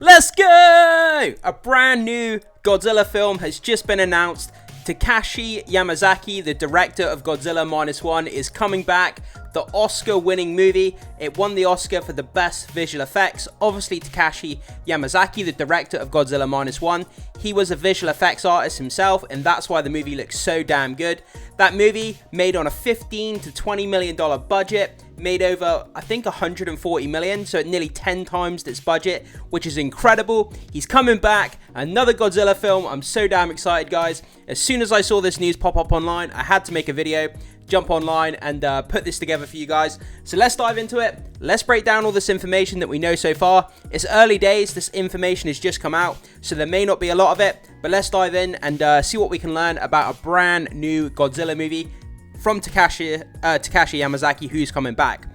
Let's go! A brand new Godzilla film has just been announced. Takashi Yamazaki, the director of Godzilla Minus One, is coming back. The Oscar-winning movie. It won the Oscar for the best visual effects. Obviously, Takashi Yamazaki, the director of Godzilla Minus One, he was a visual effects artist himself, and that's why the movie looks so damn good. That movie, made on a $15 to $20 million budget, made over, I think, 140 million, so it nearly 10 times its budget, which is incredible. He's coming back, another Godzilla film. I'm so damn excited, guys. As soon as I saw this news pop up online, I had to make a video, jump online and put this together for you guys. So let's dive into it. Let's break down all this information that we know so far. It's early days, this information has just come out, so there may not be a lot of it, but let's dive in and see what we can learn about a brand new Godzilla movie from Takashi Yamazaki, who's coming back.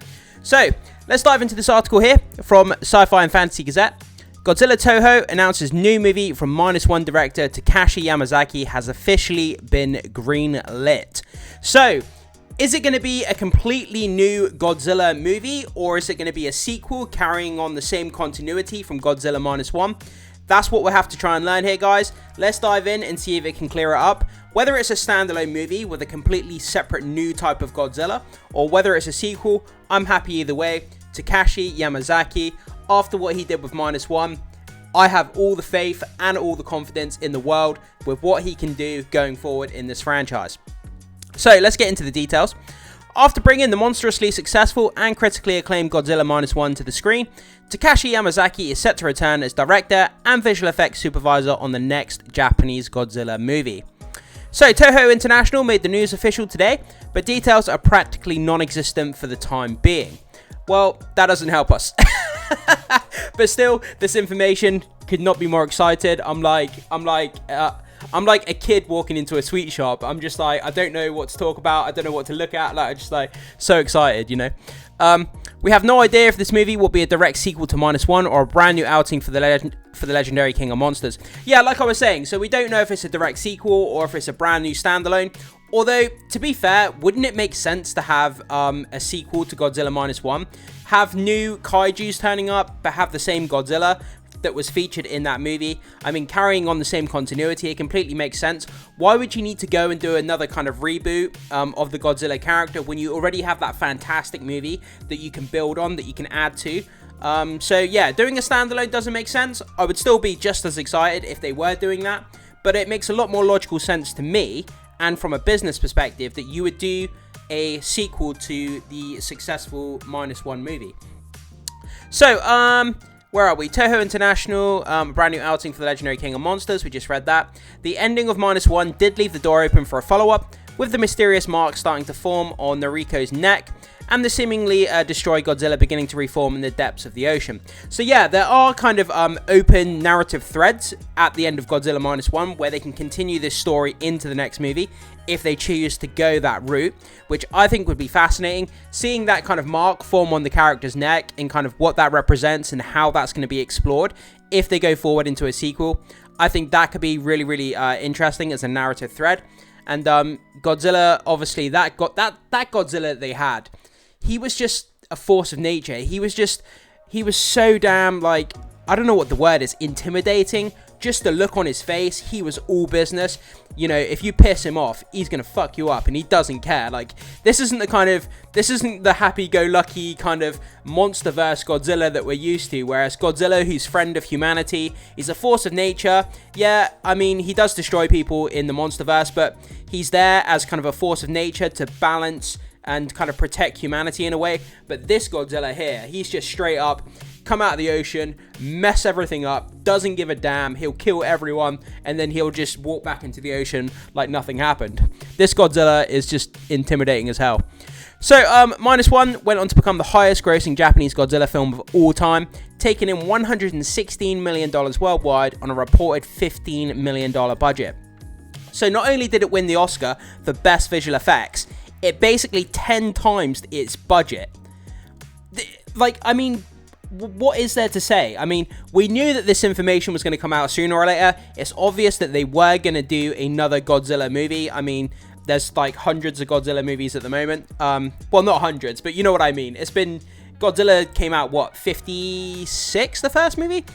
So let's dive into this article here from Sci-Fi and Fantasy Gazette. Godzilla Toho announces new movie from Minus One director Takashi Yamazaki has officially been green-lit. So, is it going to be a completely new Godzilla movie, or is it going to be a sequel carrying on the same continuity from Godzilla Minus One? That's what we'll have to try and learn here, guys. Let's dive in and see if it can clear it up. Whether it's a standalone movie with a completely separate new type of Godzilla, or whether it's a sequel, I'm happy either way. Takashi Yamazaki, after what he did with Minus One, I have all the faith and all the confidence in the world with what he can do going forward in this franchise. So let's get into the details. After bringing the monstrously successful and critically acclaimed Godzilla Minus One to the screen, Takashi Yamazaki is set to return as director and visual effects supervisor on the next Japanese Godzilla movie. So Toho International made the news official today, but details are practically non-existent for the time being. Well, that doesn't help us. But still, this information could not be more excited. I'm like a kid walking into a sweet shop. I'm just like, I don't know what to talk about. I don't know what to look at. Like, I'm just like so excited, you know. We have no idea if this movie will be a direct sequel to Minus One or a brand new outing for the legendary King of Monsters. Yeah, like I was saying, so we don't know if it's a direct sequel or if it's a brand new standalone. Although, to be fair, wouldn't it make sense to have a sequel to Godzilla Minus One? Have new kaijus turning up, but have the same Godzilla that was featured in that movie? I mean, carrying on the same continuity, it completely makes sense. Why would you need to go and do another kind of reboot of the Godzilla character when you already have that fantastic movie that you can build on, that you can add to? So yeah, doing a standalone doesn't make sense. I would still be just as excited if they were doing that, but it makes a lot more logical sense to me, and from a business perspective, that you would do a sequel to the successful Minus One movie. So, where are we? Toho International, brand new outing for the legendary King of Monsters. We just read that. The ending of Minus One did leave the door open for a follow-up, with the mysterious mark starting to form on Noriko's neck, and the seemingly destroyed Godzilla beginning to reform in the depths of the ocean. So yeah, there are kind of open narrative threads at the end of Godzilla Minus One where they can continue this story into the next movie if they choose to go that route, which I think would be fascinating. Seeing that kind of mark form on the character's neck and kind of what that represents and how that's going to be explored if they go forward into a sequel, I think that could be really, really interesting as a narrative thread. And Godzilla, obviously, that Godzilla they had, he was just a force of nature. He was so damn, like, I don't know what the word is, intimidating. Just the look on his face, he was all business. You know, if you piss him off, he's gonna fuck you up, and he doesn't care. Like, this isn't the happy-go-lucky kind of monsterverse Godzilla that we're used to. Whereas Godzilla, who's friend of humanity, is a force of nature. Yeah, I mean, he does destroy people in the monsterverse, but he's there as kind of a force of nature to balance and kind of protect humanity in a way. But this Godzilla here, he's just straight up come out of the ocean, mess everything up, doesn't give a damn, he'll kill everyone, and then he'll just walk back into the ocean like nothing happened. This Godzilla is just intimidating as hell. So, Minus One went on to become the highest grossing Japanese Godzilla film of all time, taking in $116 million worldwide on a reported $15 million budget. So not only did it win the Oscar for Best Visual Effects, it basically 10 times its budget. Like, I mean, what is there to say? I mean, we knew that this information was going to come out sooner or later. It's obvious that they were going to do another Godzilla movie. I mean, there's like hundreds of Godzilla movies at the moment. Well, not hundreds, but you know what I mean. It's been, Godzilla came out, what, 56, the first movie?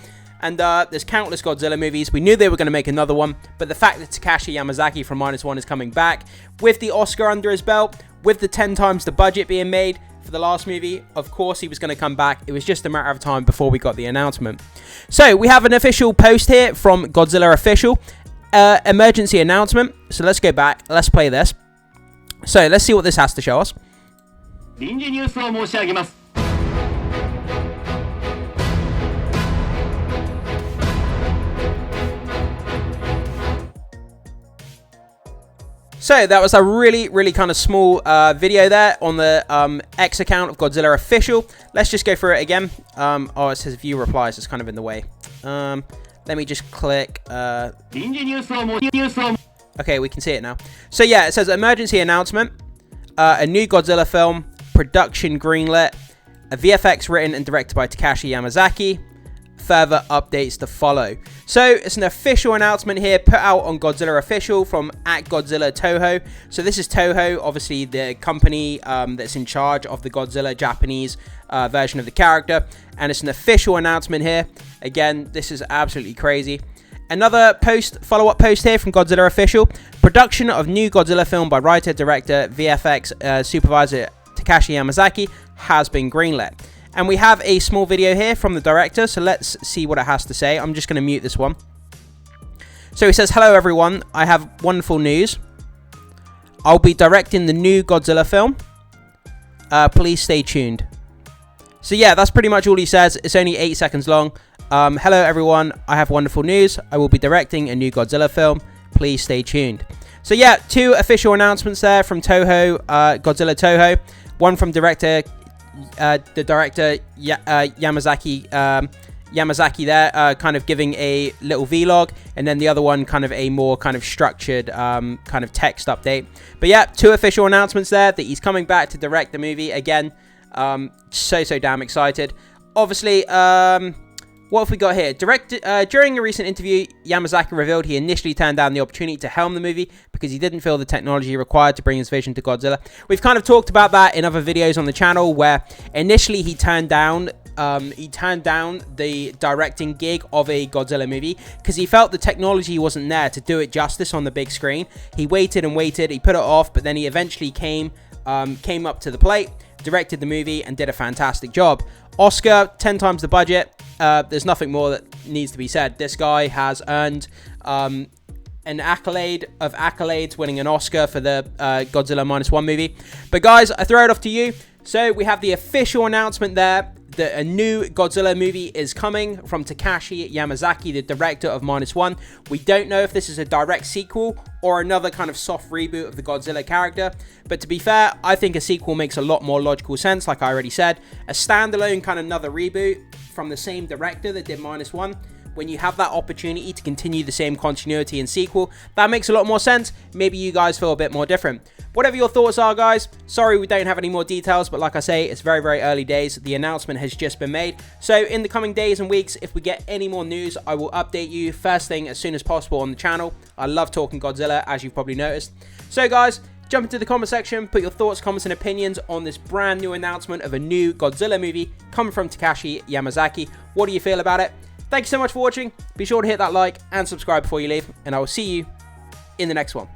And there's countless Godzilla movies. We knew they were going to make another one, but the fact that Takashi Yamazaki from Minus One is coming back with the Oscar under his belt, with the 10 times the budget being made for the last movie, of course he was going to come back. It was just a matter of time before we got the announcement. So we have an official post here from Godzilla Official, emergency announcement. So let's go back. Let's play this. So let's see what this has to show us. So that was a really kind of small video there on the X account of Godzilla Official. Let's just go through it again. Oh, it says view replies. It's kind of in the way. Let me just click. Okay, we can see it now. So yeah, it says emergency announcement. A new Godzilla film. Production greenlit. A VFX written and directed by Takashi Yamazaki. Further updates to follow. So it's an official announcement here put out on Godzilla Official from @Godzilla Toho. So this is Toho, obviously the company that's in charge of the Godzilla Japanese version of the character, and it's an official announcement here. Again, this is absolutely crazy. Another follow-up post here from Godzilla Official. Production of new Godzilla film by writer, director, VFX supervisor Takashi Yamazaki has been greenlit. And we have a small video here from the director, so let's see what it has to say. I'm just going to mute this one. So he says, hello everyone, I have wonderful news. I'll be directing the new Godzilla film. Please stay tuned. So yeah, that's pretty much all he says. It's only 8 seconds long. Hello everyone, I have wonderful news. I will be directing a new Godzilla film. Please stay tuned. So yeah, 2 official announcements there from Toho, Godzilla Toho. One from the director Yamazaki there, kind of giving a little vlog, and then the other one kind of a more kind of structured kind of text update. But yeah, 2 official announcements there that he's coming back to direct the movie again. So damn excited. Obviously, what have we got here? During a recent interview, Yamazaki revealed he initially turned down the opportunity to helm the movie because he didn't feel the technology required to bring his vision to Godzilla. We've kind of talked about that in other videos on the channel, where initially he turned down the directing gig of a Godzilla movie because he felt the technology wasn't there to do it justice on the big screen. He waited and waited, he put it off, but then he eventually came up to the plate, directed the movie, and did a fantastic job. Oscar, 10 times the budget. There's nothing more that needs to be said. This guy has earned an accolade of accolades, winning an Oscar for the Godzilla Minus One movie. But guys, I throw it off to you. So we have the official announcement there that a new Godzilla movie is coming from Takashi Yamazaki, the director of Minus One. We don't know if this is a direct sequel or another kind of soft reboot of the Godzilla character. But to be fair, I think a sequel makes a lot more logical sense, like I already said. A standalone kind of another reboot from the same director that did Minus One, when you have that opportunity to continue the same continuity and sequel, that makes a lot more sense. Maybe you guys feel a bit more different. Whatever your thoughts are, guys, sorry we don't have any more details, but like I say, it's very early days. The announcement has just been made. So in the coming days and weeks, if we get any more news, I will update you first thing as soon as possible on the channel. I love talking Godzilla, as you've probably noticed. So guys, jump into the comment section, put your thoughts, comments, and opinions on this brand new announcement of a new Godzilla movie coming from Takashi Yamazaki. What do you feel about it? Thank you so much for watching. Be sure to hit that like and subscribe before you leave, and I will see you in the next one.